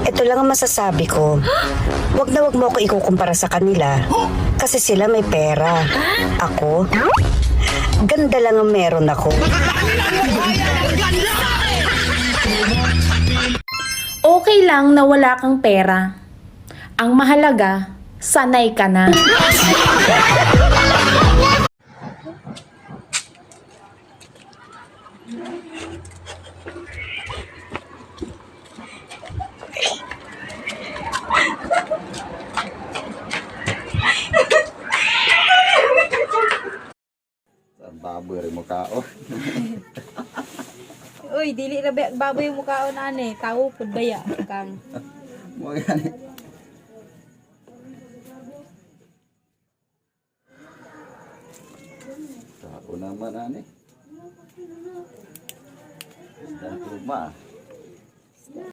Ito lang ang masasabi ko. Wag na wag mo ako ikukumpara sa kanila. Kasi sila may pera. Ako, ganda lang ang meron ako. Okay lang na wala kang pera. Ang mahalaga, sanay ka na. Ang baboy rin mo kao. Uy, dili ra baboy yung mukhaon ane, tao pud baya kang. Mo gani. Kao naman ani. Dan kuma.